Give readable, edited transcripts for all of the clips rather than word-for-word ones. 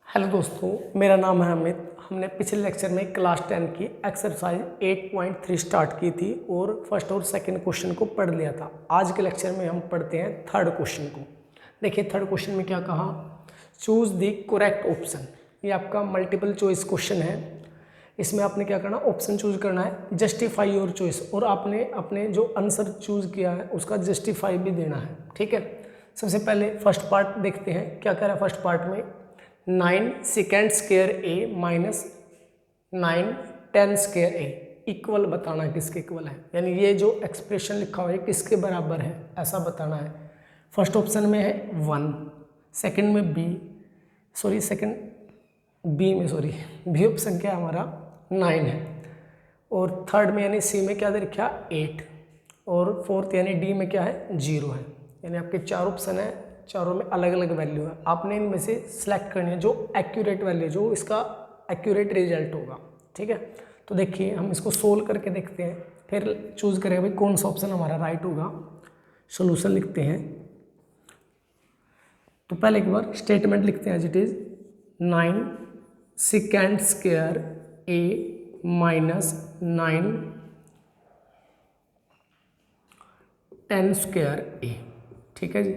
Hello दोस्तों, मेरा नाम है अमित। हमने पिछले लेक्चर में क्लास 10 की एक्सरसाइज 8.3 स्टार्ट की थी और फर्स्ट और सेकंड क्वेश्चन को पढ़ लिया था। आज के लेक्चर में हम पढ़ते हैं थर्ड क्वेश्चन को। देखिए थर्ड क्वेश्चन में क्या कहा, चूज़ द करेक्ट ऑप्शन। ये आपका मल्टीपल चॉइस क्वेश्चन है। इसमें आपने क्या करना, ऑप्शन चूज करना है, जस्टिफाई योर चॉइस, और आपने अपने जो आंसर चूज किया है उसका जस्टिफाई भी देना है। ठीक है, सबसे पहले फर्स्ट पार्ट देखते हैं क्या कह रहा है। फर्स्ट पार्ट में 9 second square A minus 9 10 square A equal बताना है, किसके इक्वल है, यानी ये जो एक्सप्रेशन लिखा हुआ है किसके बराबर है ऐसा बताना है। फर्स्ट ऑप्शन में है 1, सेकंड में बी ऑप्शन क्या है हमारा 9 है, और थर्ड में यानी सी में क्या दे रखा 8, और फोर्थ यानी डी में क्या है 0 है। यानी आपके चार ऑप्शन है, चारों में अलग अलग वैल्यू है। आपने इनमें से सिलेक्ट करनी है जो एक्यूरेट वैल्यू, जो इसका एक्यूरेट रिजल्ट होगा। ठीक है, तो देखिए हम इसको सोल्व करके देखते हैं, फिर चूज करें भाई कौन सा ऑप्शन हमारा राइट होगा। सोल्यूशन लिखते हैं, तो पहले एक बार स्टेटमेंट लिखते हैं as it is. 9 second square A minus 9 10 square A. ठीक है जी,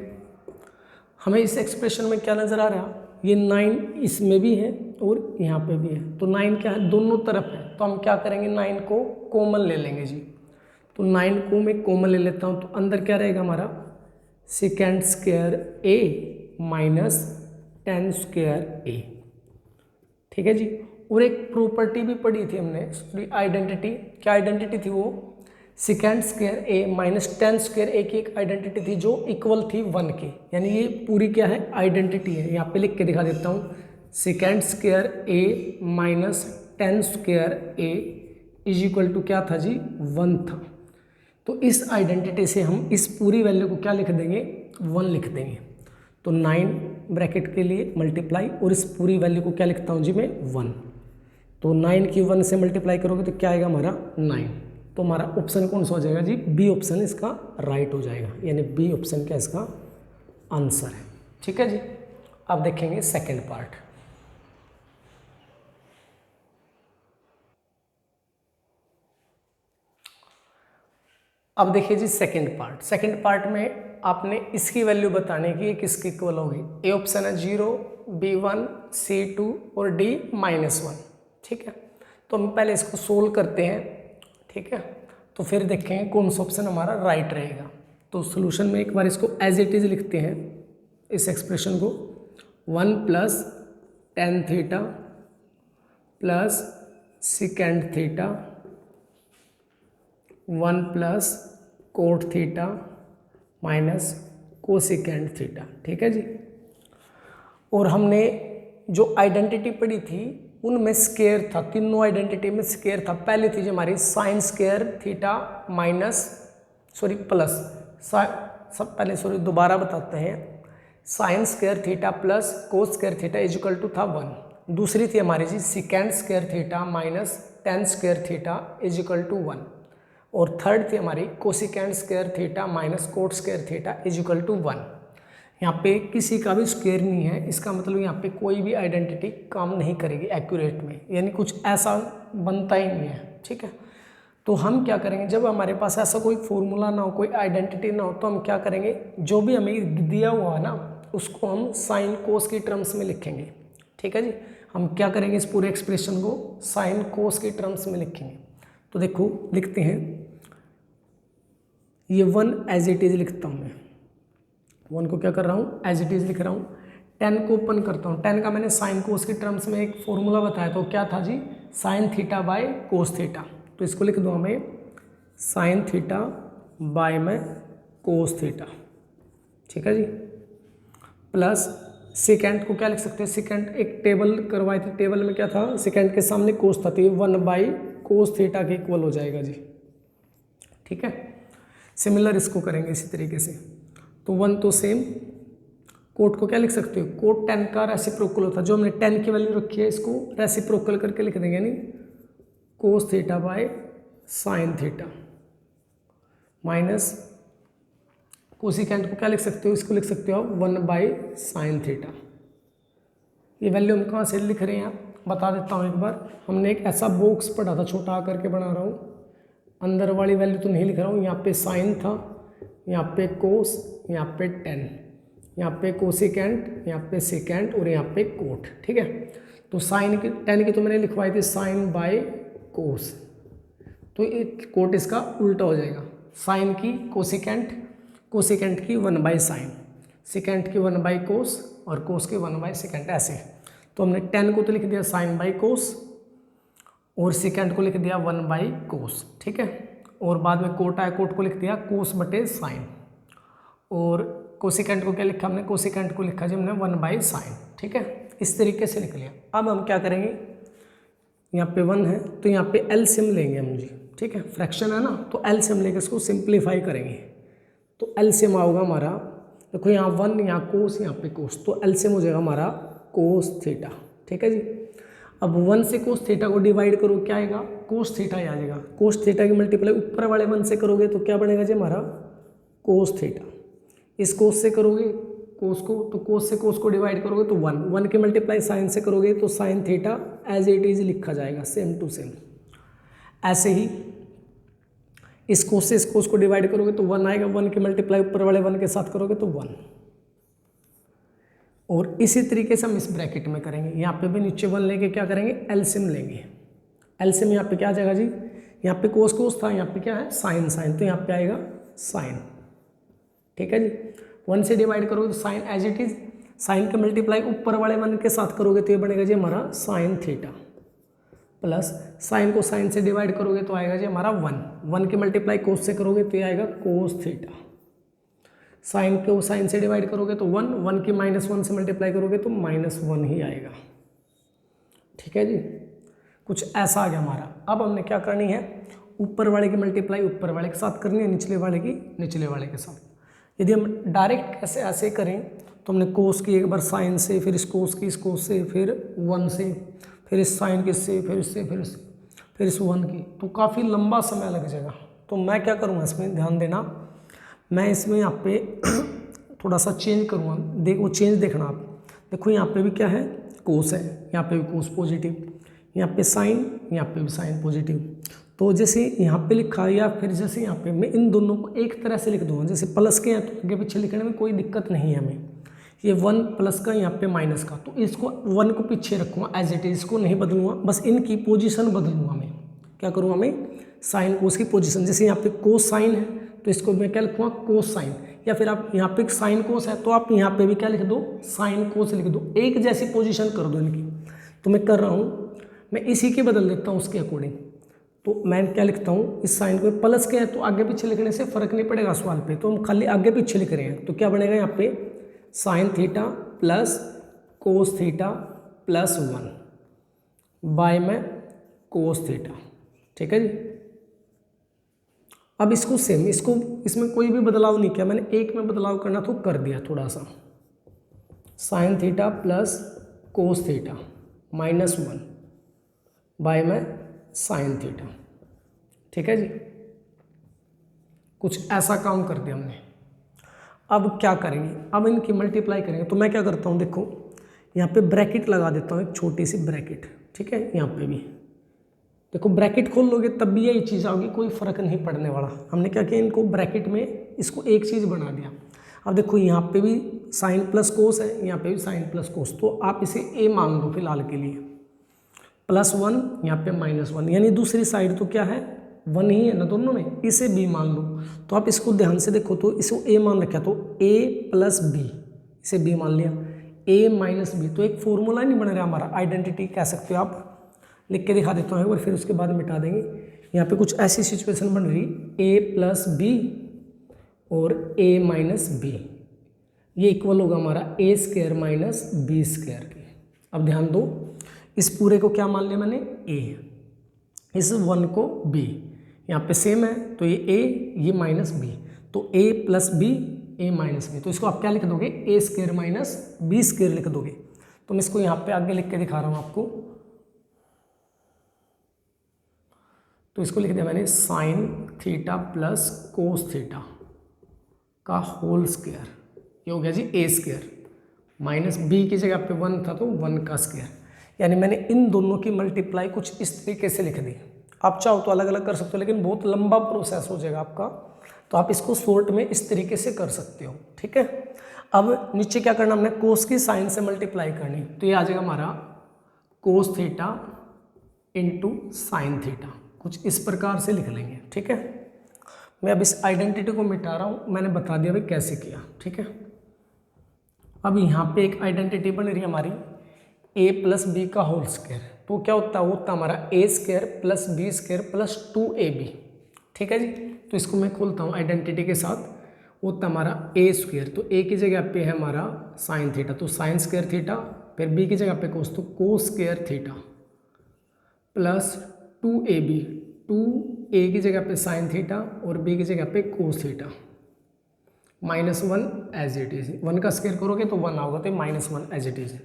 हमें इस एक्सप्रेशन में क्या नज़र आ रहा है, ये 9 इसमें भी है और यहाँ पे भी है, तो 9 क्या है दोनों तरफ है, तो हम क्या करेंगे 9 को कॉमन ले लेंगे जी। तो 9 को मैं कॉमन ले लेता हूँ, तो अंदर क्या रहेगा हमारा second square A minus 10 square A. ठीक है जी, और एक प्रॉपर्टी भी पढ़ी थी हमने, आइडेंटिटी। क्या आइडेंटिटी थी वो, second square A minus 10 square ए की एक आइडेंटिटी थी जो इक्वल थी 1 के। यानी ये पूरी क्या है आइडेंटिटी है, यहाँ पे लिख के दिखा देता हूँ। Second square A minus 10 square A is equal to क्या था जी 1 था। तो इस आइडेंटिटी से हम इस पूरी वैल्यू को क्या लिख देंगे 1 लिख देंगे। तो 9 ब्रैकेट के लिए मल्टीप्लाई, और इस पूरी वैल्यू को क्या लिखता हूँ जी मैं 1। तो 9 की 1 से मल्टीप्लाई करोगे तो क्या आएगा हमारा 9। तो हमारा ऑप्शन कौन सा हो जाएगा जी, बी ऑप्शन इसका राइट हो जाएगा, यानी बी ऑप्शन क्या इसका आंसर है। ठीक है जी, अब देखेंगे सेकंड पार्ट। अब देखिए जी सेकंड पार्ट में आपने इसकी वैल्यू बताने की किसकी इक्वल होगी। ए ऑप्शन है 0, B1, C2 और D -1। ठीक है, तो हम पहले इसको सोल्व करते हैं। ठीक है, तो फिर देखेंगे कौन सा ऑप्शन हमारा राइट रहेगा। तो सोल्यूशन में एक बार इसको एज इट इज लिखते हैं, इस एक्सप्रेशन को 1 + tan theta plus second theta 1 + cot theta minus cosecant theta. ठीक है जी, और हमने जो आइडेंटिटी पढ़ी थी उनमें स्क्वायर था, तीनों आइडेंटिटी में स्क्वायर था। पहले थी जो हमारी साइन स्क्वायर थीटा प्लस सब पहले दोबारा बताते हैं, sine square theta plus cos square theta is equal to था 1। दूसरी थी हमारी जी second square theta minus 10 square theta is equal to 1, और थर्ड थी हमारी cosecant square theta minus cot square theta is equal to 1। यहाँ पे किसी का भी स्क्वायर नहीं है, इसका मतलब यहाँ पे कोई भी आइडेंटिटी काम नहीं करेगी एक्यूरेट में, यानी कुछ ऐसा बनता ही नहीं है। ठीक है, तो हम क्या करेंगे, जब हमारे पास ऐसा कोई फॉर्मूला ना हो, कोई आइडेंटिटी ना हो, तो हम क्या करेंगे जो भी हमें दिया हुआ है ना उसको हम साइन कोस की टर्म्स में लिखेंगे। ठीक है जी, हम क्या करेंगे इस पूरे एक्सप्रेशन को साइन कोस की टर्म्स में लिखेंगे। तो देखो लिखते हैं, ये 1 एज इट इज लिखता हूँ मैं, 1 को क्या कर रहा हूँ एज इट इज लिख रहा हूँ। 10 को ओपन करता हूँ, 10 का मैंने साइन कोस की टर्म्स में एक फॉर्मूला बताया, तो क्या था जी sine theta by cos theta. तो इसको लिख दो हमें साइन थीटा बाय में कोस थीटा। ठीक है जी, प्लस सेकेंड को क्या लिख सकते हैं, सेकेंड एक टेबल करवाई थी, टेबल में क्या था सेकेंड के सामने कोस था, तो 1/कोस थीटा के इक्वल हो जाएगा जी। ठीक है, सिमिलर इसको करेंगे इसी तरीके से। तो 1 तो सेम, कोट को क्या लिख सकते हो, कोट 10 का रेसिप्रोकल होता है, जो हमने 10 की वैल्यू रखी है इसको रेसिप्रोकल करके लिख देंगे, यानी कोस theta by sine theta minus cosecant को क्या लिख सकते हो, इसको लिख सकते हो 1/साइन थीटा। ये वैल्यू हम कहाँ से लिख रहे हैं बता देता हूँ एक बार। हमने एक ऐसा बॉक्स पढ़ा था, छोटा आकर के बना रहा हूँ, अंदर वाली वैल्यू तो नहीं लिख रहा हूँ। यहाँ पे साइन था, यहाँ पे कोस, यहाँ पे टेन, यहाँ पे कोसिकेंट, यहाँ पे सेकेंड और यहाँ पे कोट। ठीक है, तो साइन की टेन की तो मैंने लिखवाई थी साइन बाय कोस, तो कोट इसका उल्टा हो जाएगा। साइन की कोसिकेंट, कोसिकेंट की 1/sin, सेकेंड की 1/cos और कोस की 1/सेकेंड, ऐसे। तो हमने 10 को तो लिख दिया sin/cos और सेकेंड को लिख दिया 1/cos। ठीक है, और बाद में कोट आया, कोट को लिख दिया cos/sin और कोसिकेंट को क्या लिखा हमने, कोसिकेंट को लिखा जी हमने 1/sin। ठीक है, इस तरीके से लिख लिया। अब हम क्या करेंगे, यहाँ पे 1 है तो यहाँ पे एलसीएम लेंगे हम जी। ठीक है, फ्रैक्शन है ना, तो एलसीएम लेके इसको सिंप्लीफाई करेंगे। तो एलसीएम आओगा हमारा, देखो यहाँ 1, यहाँ कोस, यहाँ पे कोस, तो एलसीएम हो जाएगा हमारा कोस थीटा। ठीक है जी, अब 1 से कोस थीटा को डिवाइड करो, क्या आएगा, कोस थीटा ही आ जाएगा। कोस थीटा की मल्टीप्लाई ऊपर वाले 1 से करोगे तो क्या बनेगा जी हमारा कोस थीटा। इस कोस से करोगे कोस को, तो कोस से कोस को डिवाइड करोगे तो 1 की मल्टीप्लाई साइन से करोगे तो sine theta as it is लिखा जाएगा, सेम टू सेम। ऐसे ही इस कोस से इस कोस को डिवाइड करोगे तो 1 आएगा, 1 की मल्टीप्लाई ऊपर वाले 1 के साथ करोगे तो 1। और इसी तरीके से हम इस ब्रैकेट में करेंगे, यहाँ पे भी नीचे 1 लेके क्या करेंगे, एलसीएम लेंगे। एलसीएम यहाँ पे क्या आ जाएगा जी, यहाँ पे कोस कोस था, यहाँ पे क्या है साइन साइन, तो यहाँ पे आएगा साइन। ठीक है जी, 1 से डिवाइड करोगे तो sine as it is, sine के मल्टीप्लाई ऊपर वाले 1 के साथ करोगे तो ये बनेगा जी हमारा साइन थीटा, प्लस साइन को साइन से डिवाइड करोगे तो आएगा जी हमारा 1 की मल्टीप्लाई कोस से करोगे तो ये आएगा कोस थीटा। साइन को साइन से डिवाइड करोगे तो 1 की -1 से मल्टीप्लाई करोगे तो -1 ही आएगा। ठीक है जी, कुछ ऐसा आ गया हमारा। अब हमने क्या करनी है, ऊपर वाले की मल्टीप्लाई ऊपर वाले के साथ करनी है, निचले वाले की निचले वाले के साथ। यदि हम डायरेक्ट ऐसे ऐसे करें तो हमने कोस की एक बार साइन से, फिर इस कोस की इस कोस से, फिर 1 से, फिर इस साइन की से, फिर इससे, फिर इस 1 की, तो काफ़ी लंबा समय लग जाएगा। तो मैं क्या करूँगा इसमें, ध्यान देना, मैं इसमें यहाँ पे थोड़ा सा चेंज करूँगा। देखो चेंज देखना आप, देखो यहाँ पे भी क्या है कोस है, यहाँ पे भी कोस पॉजिटिव, यहाँ पे साइन, यहाँ पे भी साइन पॉजिटिव। तो जैसे यहाँ पे लिखा या फिर जैसे यहाँ पे, मैं इन दोनों को एक तरह से लिख दूँगा। जैसे प्लस के हैं तो आगे पीछे लिखने में कोई दिक्कत नहीं है हमें। ये 1 प्लस का, यहाँ पे माइनस का, तो इसको 1 को पीछे रखूँगा एज इट इज, इसको नहीं बदलूँगा, बस इनकी पोजीशन बदलूँगा मैं। क्या करूँगा मैं, साइन कोस की पोजीशन, जैसे यहाँ पे कोस साइन है तो इसको मैं क्या लिखूँगा कोस साइन, या फिर आप यहाँ पे साइन कोस है तो आप यहाँ पे भी क्या लिख दो, साइन कोस लिख दो, एक जैसी पोजीशन कर दो इनकी। तो मैं कर रहा हूँ, मैं इसी के बदल देता हूँ उसके अकॉर्डिंग। तो मैं क्या लिखता हूँ, इस साइन को प्लस के है तो आगे पीछे लिखने से फर्क नहीं पड़ेगा सवाल पे, तो हम खाली आगे पीछे लिख रहे हैं। तो क्या बनेगा यहाँ पे sine theta plus cos theta plus 1 by में कोस थीटा। ठीक है जी, अब इसको सेम, इसको इसमें कोई भी बदलाव नहीं किया मैंने, एक में बदलाव करना तो कर दिया थोड़ा सा, sine theta plus cos theta -1 by में साइन थीटा। ठीक है जी, कुछ ऐसा काम कर दिया हमने। अब क्या करेंगे, अब इनकी मल्टीप्लाई करेंगे। तो मैं क्या करता हूँ, देखो यहाँ पे ब्रैकेट लगा देता हूँ, एक छोटी सी ब्रैकेट। ठीक है, यहाँ पे भी देखो ब्रैकेट खोल लोगे तब भी यही चीज़ आओगी, कोई फ़र्क नहीं पड़ने वाला। हमने क्या किया, इनको ब्रैकेट में इसको एक चीज़ बना दिया। अब देखो यहाँ पे भी साइन प्लस कोस है, यहाँ पे भी साइन प्लस कोस, तो आप इसे ए मान लो फिलहाल के लिए, +1 यहाँ पे -1, यानी दूसरी साइड तो क्या है 1 ही है ना दोनों में, इसे b मान लो। तो आप इसको ध्यान से देखो, तो इसको a मान रखा, तो a + b, इसे b मान लिया, a - b, तो एक फॉर्मूला नहीं बन रहा हमारा, आइडेंटिटी कह सकते हो आप। लिख के दिखा देता हूँ एक बार, फिर उसके बाद मिटा देंगे। यहाँ पे कुछ ऐसी सिचुएशन बन रही, a + b और a - b, ये इक्वल होगा हमारा a² - b² के। अब ध्यान दो, इस पूरे को क्या मान लिया मैंने a, इस 1 को b, यहाँ पे सेम है तो ये a, ये -b, तो a + b, a - b, तो इसको आप क्या लिख दोगे, a² - b² लिख दोगे। तो मैं इसको यहाँ पे आगे लिख के दिखा रहा हूँ आपको। तो इसको लिख दिया मैंने sign theta plus cos theta का होल स्क्वायर, ये हो गया जी a² माइनस बी की जगह पे 1 था तो 1 का स्क्वायर, यानी मैंने इन दोनों की मल्टीप्लाई कुछ इस तरीके से लिख दी। आप चाहो तो अलग अलग कर सकते हो, लेकिन बहुत लंबा प्रोसेस हो जाएगा आपका, तो आप इसको शॉर्ट में इस तरीके से कर सकते हो, ठीक है। अब नीचे क्या करना, हमने कोस की साइन से मल्टीप्लाई करनी, तो ये आ जाएगा हमारा कोस थीटा इंटू साइन थीटा, कुछ इस प्रकार से लिख लेंगे, ठीक है। मैं अब इस आइडेंटिटी को मिटा रहा हूँ, मैंने बता दिया भाई कैसे किया, ठीक है। अब यहाँ पे एक आइडेंटिटी बन रही है हमारी a प्लस बी का होल स्क्वायर, तो क्या होता है, वो होता है हमारा a square plus b square plus 2ab, ठीक है जी। तो इसको मैं खोलता हूँ आइडेंटिटी के साथ, वो होता है हमारा a स्क्वायर, तो a की जगह पे है हमारा साइन थीटा, तो साइन स्क्वायर थीटा, फिर b की जगह पे कोस, तो कोस square theta plus 2ab, 2a की जगह पे साइन थीटा और b की जगह पे cos theta, -1 as it is, 1 का स्क्वायर करोगे तो 1 आओगे, तो -1 एज इट इज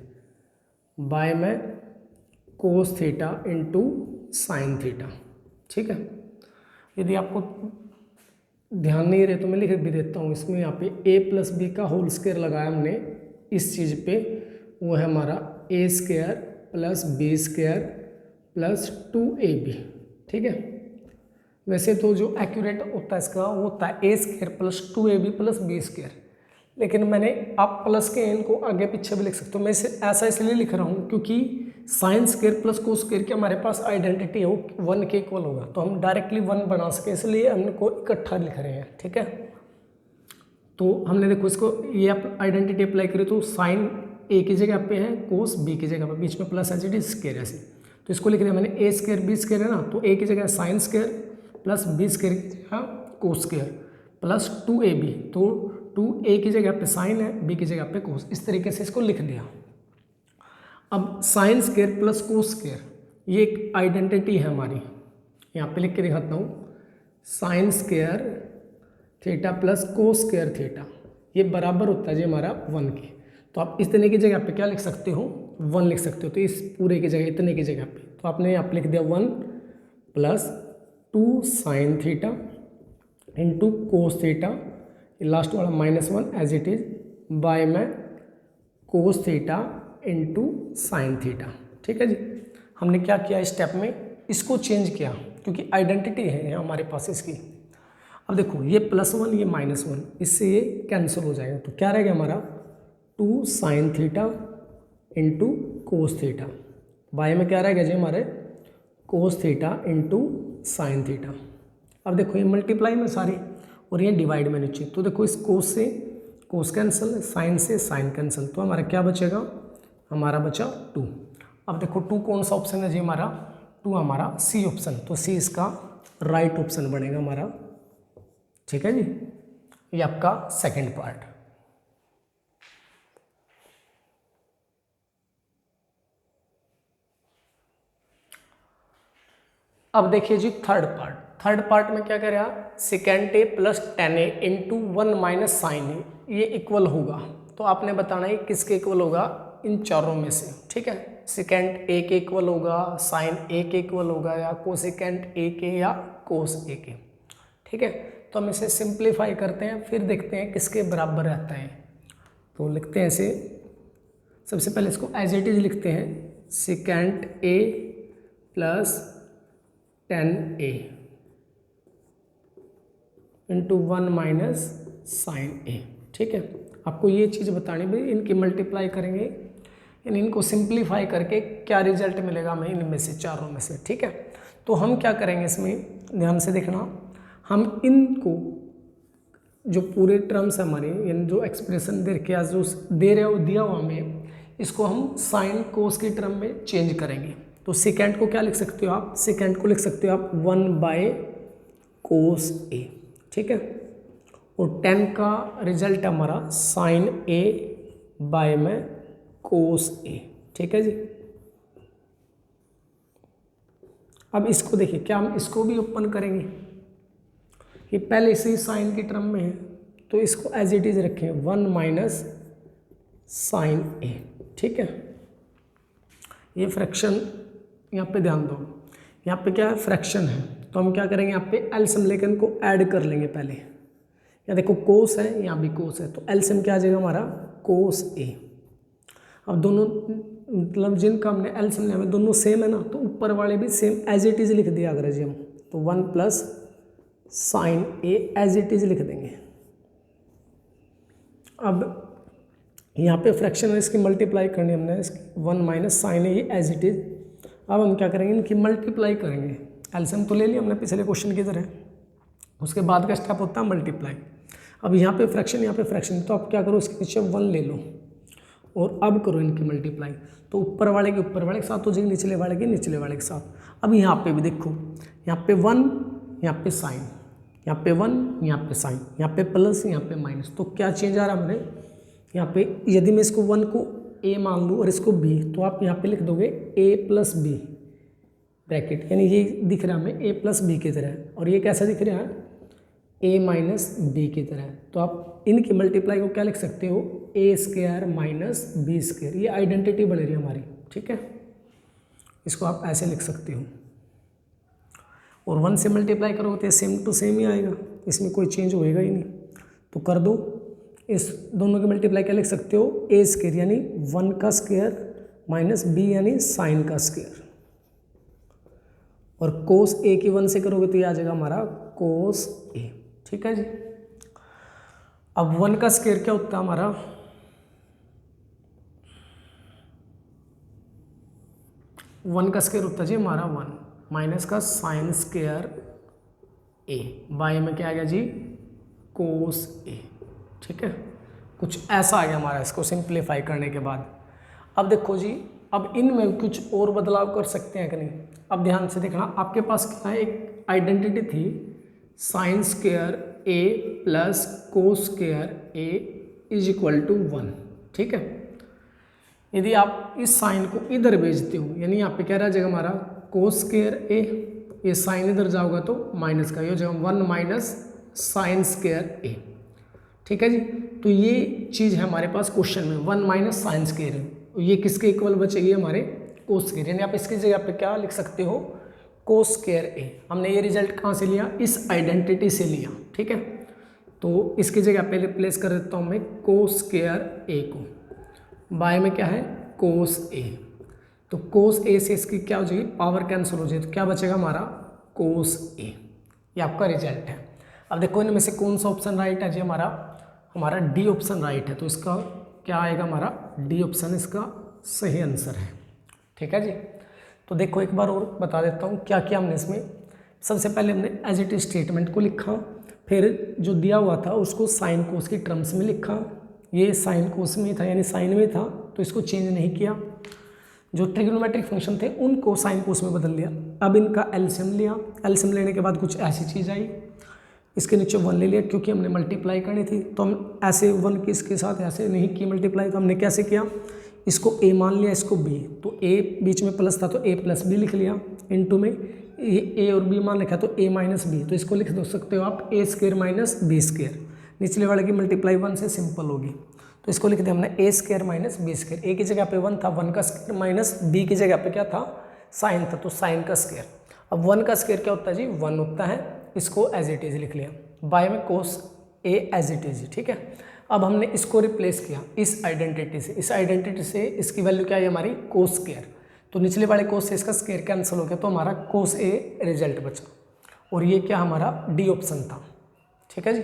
बाय में cos theta into sine theta, ठीक है। यदि आपको ध्यान नहीं रहे तो मैं लिख भी देता हूँ इसमें, यहाँ पे a प्लस बी का होल स्क्वायर लगाया हमने इस चीज़ पे, वो है हमारा a square plus b square plus 2ab, ठीक है। वैसे तो जो एक्यूरेट होता है इसका वो होता है a square plus 2ab plus b square, लेकिन मैंने आप प्लस के एन को आगे पीछे भी लिख सकते हो, मैं इसे ऐसा इसलिए लिख रहा हूँ क्योंकि sign square plus cos square की हमारे पास आइडेंटिटी हो 1 के इक्वल होगा, तो हम डायरेक्टली 1 बना सके, इसलिए हम इनको इकट्ठा लिख रहे हैं, ठीक है। तो हमने देखो इसको ये आप आइडेंटिटी अप्लाई करें तो साइन ए की जगह पे है, कोस बी की जगह पे, बीच में plus as it is square ऐसे, तो इसको लिख रहे हैं मैंने ए स्क्वायर बी स्क्वायर है ना, तो ए की जगह sine square plus b square की जगह कोस स्क्वायर प्लस 2ab, तो 2a की जगह पे साइन है, b की जगह पे कोस, इस तरीके से इसको लिख दिया। अब sign square plus cos square ये एक आइडेंटिटी है हमारी, यहाँ पे लिख के दिखाता हूँ, sign square theta plus cos square theta ये बराबर होता है जी हमारा 1 के, तो आप इस तरह की जगह पे क्या लिख सकते हो, 1 लिख सकते हो, तो इस पूरे की जगह इतने की जगह पे, तो आपने यहाँ पे लिख दिया 1 plus 2 sine theta into cos theta, last वाला -1 एज इट इज बाय में cos theta into sine theta, ठीक है जी। हमने क्या किया इस स्टेप में, इसको चेंज किया क्योंकि आइडेंटिटी है हमारे पास इसकी। अब देखो ये +1 ये -1, इससे ये कैंसिल हो जाएगा, तो क्या रहेगा हमारा 2 sine theta into cos theta, by में क्या रहेगा जी हमारे cos theta into sine theta. अब देखो ये मल्टीप्लाई में सारी और ये डिवाइड में नीचे, तो देखो इस कोस से कोस कैंसिल, साइन से साइन कैंसिल, तो हमारा क्या बचेगा, हमारा बचा 2। अब देखो 2 कौन सा ऑप्शन है जी हमारा, 2 हमारा सी ऑप्शन, तो सी इसका राइट ऑप्शन बनेगा हमारा, ठीक है जी। ये आपका सेकंड पार्ट। अब देखिए जी थर्ड पार्ट में क्या करेगा, second A plus 10a into 1 minus sine A, ये इक्वल होगा, तो आपने बताना है किसके इक्वल होगा, इन चारों में से, ठीक है। सेकेंड ए के इक्वल होगा, साइन ए के इक्वल होगा, या कोसेकेंड ए के या कोस ए के, ठीक है। तो हम इसे सिंप्लीफाई करते हैं, फिर देखते हैं किसके बराबर रहता है। तो लिखते हैं इसे, सबसे पहले इसको एज इट इज लिखते हैं, second A plus 10a into 1 minus sine A, ठीक है। आपको ये चीज़ बतानी भाई, इनकी मल्टीप्लाई करेंगे, इनको सिंप्लीफाई करके क्या रिजल्ट मिलेगा हमें इनमें से चारों में से, ठीक है। तो हम क्या करेंगे इसमें, ध्यान से देखना, हम इनको जो पूरे टर्म्स है हमारे, यानी जो एक्सप्रेशन दे के जो दे रहे हो दिया हुआ हमें, इसको हम साइन कोस की टर्म में चेंज करेंगे। तो सेकेंड को क्या लिख सकते हो आप, सेकेंड को लिख सकते हो आप 1 बाय कोस ए, ठीक है। और 10 का रिजल्ट हमारा साइन ए बाय में कोस ए, ठीक है जी। अब इसको देखिए, क्या हम इसको भी ओपन करेंगे, ये पहले से ही साइन की टर्म में है, तो इसको एज इट इज रखें 1 माइनस साइन ए, ठीक है। ये फ्रैक्शन यहाँ पे ध्यान दो, यहाँ पे क्या है फ्रैक्शन है, तो हम क्या करेंगे यहाँ पे एलसीएम लेकर इनको ऐड कर लेंगे पहले। यहाँ देखो कोस है, यहाँ भी कोस है, तो एलसीएम क्या आ जाएगा हमारा कोस ए, अब दोनों मतलब जिनका हमने एलसीएम लिया है दोनों सेम है ना, तो ऊपर वाले भी सेम एज इट इज़ लिख दिया अगर जी हम, तो 1 plus sine A as it is लिख देंगे। अब यहाँ पे फ्रैक्शन है, इसकी मल्टीप्लाई करनी हमने, इसकी 1 minus sine A as it is. अब हम क्या करेंगे, इनकी मल्टीप्लाई करेंगे। एलसीएम तो ले लिया हमने पिछले क्वेश्चन की तरह, उसके बाद का स्टेप होता है मल्टीप्लाई। अब यहाँ पे फ्रैक्शन, यहाँ पे फ्रैक्शन, तो आप क्या करो, इसके नीचे 1 ले लो और अब करो इनकी मल्टीप्लाई, तो ऊपर वाले के ऊपर वाले के साथ हो जाएगी, निचले वाले के निचले वाले के साथ। अब यहाँ पे भी देखो, यहाँ पे 1, यहाँ पे साइन, यहाँ पे 1, यहाँ पे साइन, यहाँ पे प्लस, यहाँ पे माइनस, तो क्या चेंज आ रहा है हमारे यहाँ पे। यदि मैं इसको 1 को a मान लूँ और इसको b, तो आप यहाँ पे लिख दोगे a प्लस बी ब्रैकेट, यानी ये दिख रहा है हमें a प्लस बी की तरह, और ये कैसा दिख रहा है a माइनस बी की तरह। तो आप इनकी मल्टीप्लाई को क्या लिख सकते हो, a square minus b square, ये आइडेंटिटी बन रही है हमारी, ठीक है। इसको आप ऐसे लिख सकते हो, और 1 से मल्टीप्लाई करोगे तो सेम टू सेम ही आएगा, इसमें कोई चेंज होएगा ही नहीं। तो कर दो, इस दोनों की मल्टीप्लाई क्या लिख सकते हो, a स्क्वायर यानी 1 का स्क्वायर माइनस b यानी साइन का स्क्वायर, और कोस a की 1 से करोगे तो ये आ जाएगा हमारा कोस a, ठीक है जी। अब 1 का स्क्वायर क्या होता है हमारा, वन का स्क्वायर होता है जी हमारा 1 माइनस का साइन स्क्वायर a, बाय में क्या आ गया जी कोस a, ठीक है। कुछ ऐसा आ गया हमारा इसको सिंप्लीफाई करने के बाद। अब देखो जी, अब इनमें कुछ और बदलाव कर सकते हैं कि नहीं। अब ध्यान से देखना, आपके पास क्या है, एक आइडेंटिटी थी sine square a plus cos square a is equal to 1, ठीक है। यदि आप इस साइन को इधर भेजते हो, यानी यहाँ पे क्या रह जाएगा हमारा कोस स्क्वायर a, ये साइन इधर जाओगा तो माइनस का, ये हो जाएगा 1 माइनस साइन स्क्वायर a, ठीक है जी। तो ये चीज़ है हमारे पास क्वेश्चन में, 1 माइनस साइन स्क्वायर है, ये किसके इक्वल बचेगी, हमारे कोस स्क्वायर, यानी आप इसकी जगह पे क्या लिख सकते हो, कोस स्क्वायर ए। हमने ये रिजल्ट कहाँ से लिया, इस आइडेंटिटी से लिया, ठीक है। तो इसकी जगह पे रिप्लेस कर देता हूँ मैं कोस स्क्वायर ए को, बाय में क्या है कोस ए, तो कोस ए से इसकी क्या हो जाएगी, पावर कैंसिल हो जाएगी, तो क्या बचेगा हमारा कोस ए, ये आपका रिजल्ट है। अब देखो इनमें से कौन सा ऑप्शन राइट है जी, हमारा डी ऑप्शन राइट है, तो इसका क्या आएगा, हमारा डी ऑप्शन इसका सही आंसर है, ठीक है जी। तो देखो एक बार और बता देता हूँ क्या किया हमने इसमें। सबसे पहले हमने एज इट इज स्टेटमेंट को लिखा, फिर जो दिया हुआ था उसको साइन कोस की टर्म्स में लिखा, ये साइन कोस में था यानी साइन में था, तो इसको चेंज नहीं किया। जो ट्रिग्नोमेट्रिक फंक्शन थे उनको साइन कोस में बदल दिया। अब इनका एलसीएम लिया, एलसीएम लेने के बाद कुछ ऐसी चीज़ आई, इसके नीचे 1 ले लिया क्योंकि हमने मल्टीप्लाई करनी थी, तो हम ऐसे 1 की इसके साथ ऐसे नहीं की मल्टीप्लाई, तो हमने कैसे किया, इसको a मान लिया, इसको b, तो a बीच में प्लस था तो a प्लस बी लिख लिया, इनटू में a और b मान लिखा तो a माइनस बी, तो इसको लिख दो सकते हो आप a square minus b square, निचले वाले की मल्टीप्लाई 1 से सिंपल होगी, तो इसको लिख दिया हमने a square minus b square. a की जगह पे 1 था, 1 का स्क्वायर माइनस b की जगह पे क्या था साइन था, तो साइन का स्क्वायर। अब 1 का स्क्वायर क्या होता है जी 1 होता है, इसको एज इट इज लिख लिया, बाय में कोस a एज इट इज, ठीक है। अब हमने इसको रिप्लेस किया इस आइडेंटिटी से, इस आइडेंटिटी से इसकी वैल्यू क्या है हमारी कोस स्क्वायर, तो निचले वाले कोस से इसका स्क्वायर कैंसिल हो गया, तो हमारा कोस a रिजल्ट बचा, और ये क्या हमारा डी ऑप्शन था, ठीक है जी।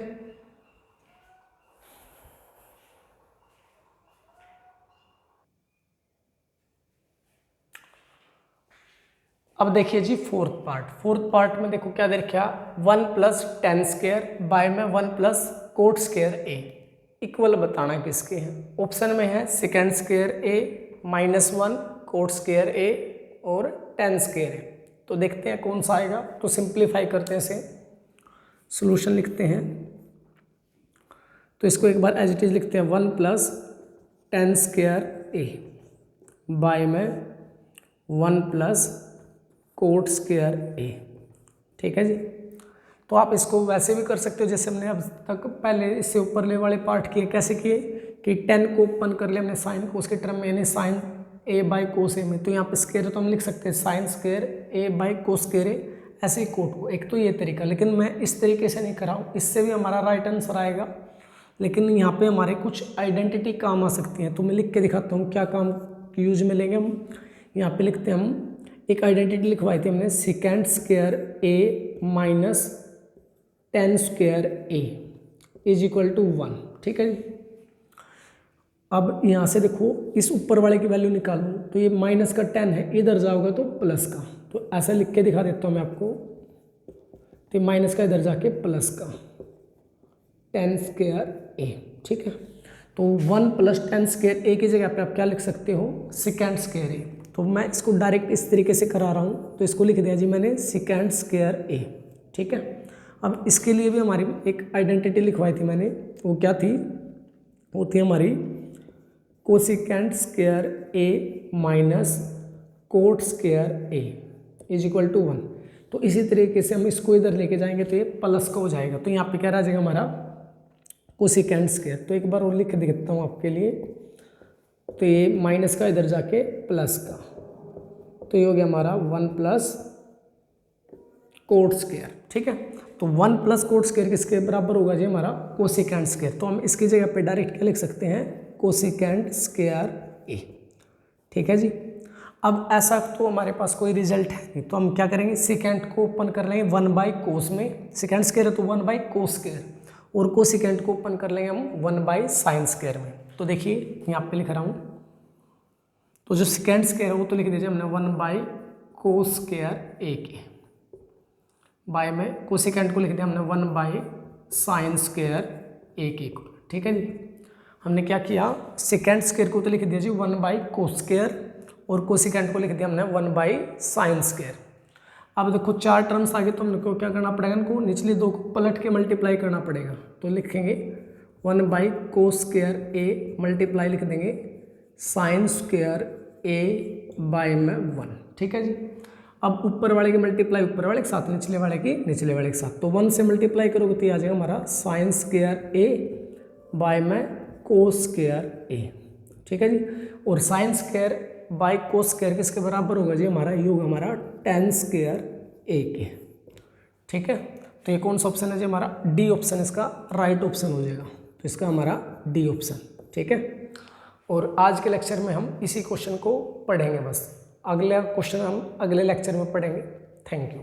अब देखिए जी फोर्थ पार्ट में देखो क्या दे रखा, 1 प्लस टेन स्क्वायर बाय में 1 plus coat square a equal बताना किसके हैं। ऑप्शन में है second square a minus 1 coat square a और टेन स्क्वायर a, तो देखते हैं कौन सा आएगा। तो सिंप्लीफाई करते हैं इसे, सोल्यूशन लिखते हैं, तो इसको एक बार एज इट इज लिखते हैं 1 plus tan square a by में 1 प्लस कोट स्क्वायर a, ठीक है जी। तो आप इसको वैसे भी कर सकते हो जैसे हमने अब तक पहले इससे ऊपरले वाले पार्ट किए, कैसे किए कि 10 को ओपन कर लिया हमने साइन कोस के टर्म में, यानी sine a by cos a में, तो यहाँ पे स्क्वायर तो हम लिख सकते हैं sine square a by cos square a, ऐसे ही कोट को। एक तो ये तरीका, लेकिन मैं इस तरीके से नहीं कराऊँ, इससे भी हमारा राइट आंसर आएगा। लेकिन यहाँ पे हमारे कुछ आइडेंटिटी काम आ सकती हैं, तो मैं लिख के दिखाता हूँ क्या काम यूज में लेंगे हम। यहाँ पे लिखते हैं हम, एक आइडेंटिटी लिखवाई थी हमने, second square A minus 10 square A is equal to 1, ठीक है जी। अब यहाँ से देखो इस ऊपर वाले की वैल्यू निकालूँ तो ये माइनस का 10 है, इधर जाओगे तो प्लस का, तो ऐसा लिख के दिखा देता हूँ मैं आपको। तो माइनस का इधर जाके प्लस का 10 स्क्वायर ए, ठीक है। तो 1 प्लस 10 स्क्वायर ए की जगह पे आप क्या लिख सकते हो, सेकेंड स्क्वायर ए। तो मैं इसको डायरेक्ट इस तरीके से करा रहा हूँ, तो इसको लिख दिया जी मैंने सेकेंड स्क्वायर ए, ठीक है। अब इसके लिए भी हमारी एक आइडेंटिटी लिखवाई थी मैंने, वो क्या थी, वो थी हमारी cosecant square A minus cot square A is equal to 1। तो इसी तरीके से हम इसको इधर लेके जाएंगे तो ये प्लस का हो जाएगा, तो यहाँ पे क्या रह जाएगा हमारा कोसेकेंड स्क्वायर। तो एक बार और लिख देता हूँ आपके लिए, तो ये माइनस का इधर जाके प्लस का, तो ये हो गया हमारा 1 प्लस कोट स्क्वायर, ठीक है। तो 1 प्लस कोट स्क्वायर किसके बराबर होगा जी, हमारा कोसेकेंड स्क्वायर। तो हम इसकी जगह पे डायरेक्ट क्या लिख सकते हैं, कोसेकेंड स्क्वायर ए, ठीक है जी। अब ऐसा तो हमारे पास कोई रिजल्ट है नहीं, तो हम क्या करेंगे, सेकेंड को ओपन कर लेंगे 1 बाई कोस में, सेकेंड स्क्वायर है तो 1 बाई कोस स्क्वायर, और कोसेकेंड को ओपन कर लेंगे हम 1 बाई साइन स्क्वायर में। तो देखिए यहाँ पे लिख रहा हूँ, तो जो सेकेंड स्क्वायर है वो तो लिख दीजिए हमने 1 बाई कोस स्क्वायर ए के, बाय में कोसेकेंड को लिख दिया हमने 1 बाई साइन स्क्वायर ए के को, ठीक है जी। हमने क्या किया, सेकेंड स्क्वायर को तो लिख दिया जी 1 बाई कोस स्क्वायर, और कोसेकेंड को लिख दिया हमने 1 बाई साइन स्क्वायर। अब देखो 4 टर्म्स आगे, तो हमको क्या करना पड़ेगा, इनको निचले 2 को पलट के मल्टीप्लाई करना पड़ेगा। तो लिखेंगे 1 by cos square A multiply लिख देंगे साइन स्क्वायर ए बाय में 1, ठीक है जी। अब ऊपर वाले के मल्टीप्लाई ऊपर वाले के साथ, निचले वाले की निचले वाले के साथ, तो 1 से मल्टीप्लाई करोगे तो आ जाएगा हमारा साइन स्क्वायर ए बाय में कोस स्क्वायर ए, ठीक है जी। और sine square by cos square किसके बराबर होगा जी, हमारा ये होगा हमारा 10 स्क्वायर ए के, ठीक है। तो ये कौन सा ऑप्शन है जी, हमारा डी ऑप्शन इसका राइट ऑप्शन हो जाएगा, तो इसका हमारा डी ऑप्शन, ठीक है। और आज के लेक्चर में हम इसी क्वेश्चन को पढ़ेंगे बस, अगला क्वेश्चन हम अगले लेक्चर में पढ़ेंगे। Thank you.